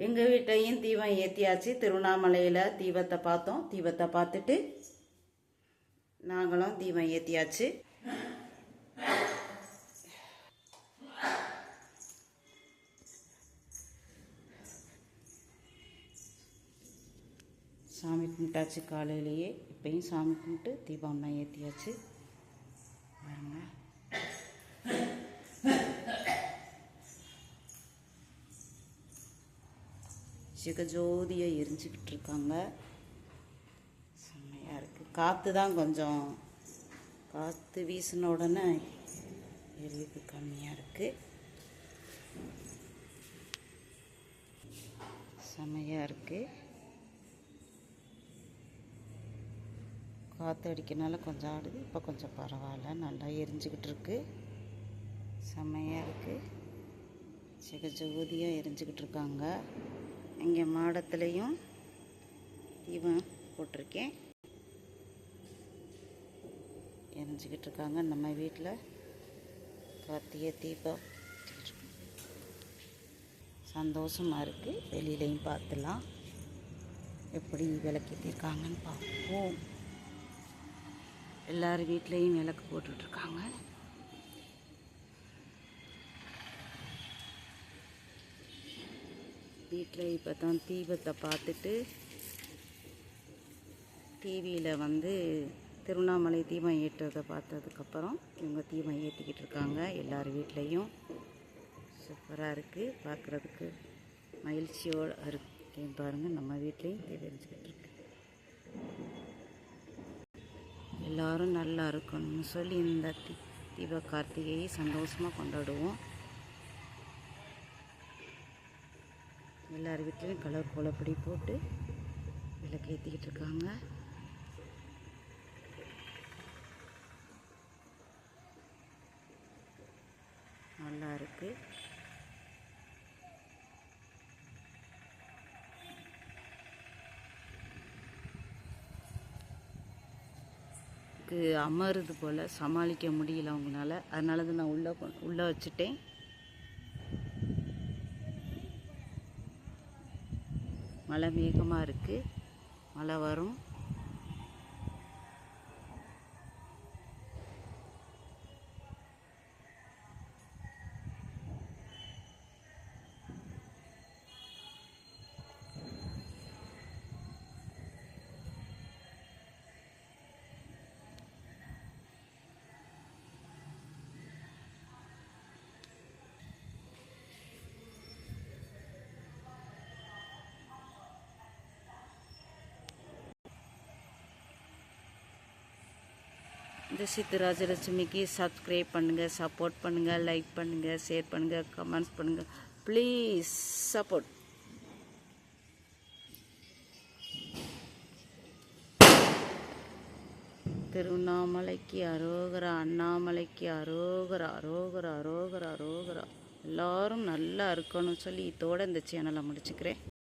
எங்கள் வீட்டையும் தீபம் ஏற்றியாச்சு. திருவண்ணாமலையில் தீபத்தை பார்த்தோம். தீபத்தை பார்த்துட்டு நாங்களும் தீபம் ஏற்றியாச்சு. சாமி கும்பிட்டாச்சு காலையிலேயே. இப்போயும் சாமி கும்பிட்டு தீபம்லாம் ஏற்றியாச்சு. பாருங்க, சிகஜோதியை எரிஞ்சிக்கிட்டு இருக்காங்க. செம்மையாக இருக்குது. காற்று தான் கொஞ்சம், காற்று வீசின உடனே எரியுது கம்மியாக இருக்குது. செம்மையாக இருக்குது. காற்று அடிக்கிறனால கொஞ்சம் ஆடுது. இப்போ கொஞ்சம் பரவாயில்ல, நல்லா எரிஞ்சிக்கிட்டு இருக்கு. செம்மையாக இருக்குது. சிகஜோதியாக எரிஞ்சிக்கிட்டு இருக்காங்க. இங்கே மாடத்துலேயும் தீபம் போட்டிருக்கேன். எரிஞ்சிக்கிட்டு இருக்காங்க. நம்ம வீட்டில் கார்த்திகை தீபம் சந்தோஷமாக இருக்குது. வெளியிலையும் பார்த்துலாம் எப்படி விளக்கேற்றிருக்காங்கன்னு பார்ப்போம். எல்லார் வீட்லேயும் விளக்கு போட்டுட்ருக்காங்க. வீட்டில் இப்போ தான் தீபத்தை பார்த்துட்டு டிவியில் திருவண்ணாமலை தீபம் ஏற்றுறதை பார்த்ததுக்கப்புறம் இவங்க தீபம் ஏற்றிக்கிட்டு இருக்காங்க. எல்லார் வீட்லேயும் சூப்பராக இருக்குது. பார்க்குறதுக்கு மகிழ்ச்சியோடு இருக்கேன். பாருங்கள், நம்ம வீட்லேயும் தீபம் எரிஞ்சிக்கிட்டு இருக்கு. எல்லோரும் நல்லா இருக்கணும்னு சொல்லி இந்த தீப கார்த்திகையை சந்தோஷமாக கொண்டாடுவோம். எல்லார் வீட்லேயும் கலர் கோலப்பொடி போட்டு விளக்கு ஏற்றிக்கிட்டு இருக்காங்க. நல்லா இருக்குது. அமருது போல், சமாளிக்க முடியல அவங்களால. அதனால தான் நான் உள்ளே வச்சுட்டேன். மழை மேகமாக இருக்குது. மழை வரும். இந்த சித்து ராஜலட்சுமிக்கு சப்ஸ்கிரைப் பண்ணுங்கள், சப்போர்ட் பண்ணுங்கள், லைக் பண்ணுங்கள், ஷேர் பண்ணுங்கள், கமெண்ட்ஸ் பண்ணுங்கள். Please support. திருவண்ணாமலைக்கு அரோகரா, அண்ணாமலைக்கு அரோகரா, அரோகரா, அரோகரா, அரோகரா. எல்லாரும் நல்லா இருக்கணும்னு சொல்லி இதோட இந்த சேனலை முடிச்சுக்கிறேன்.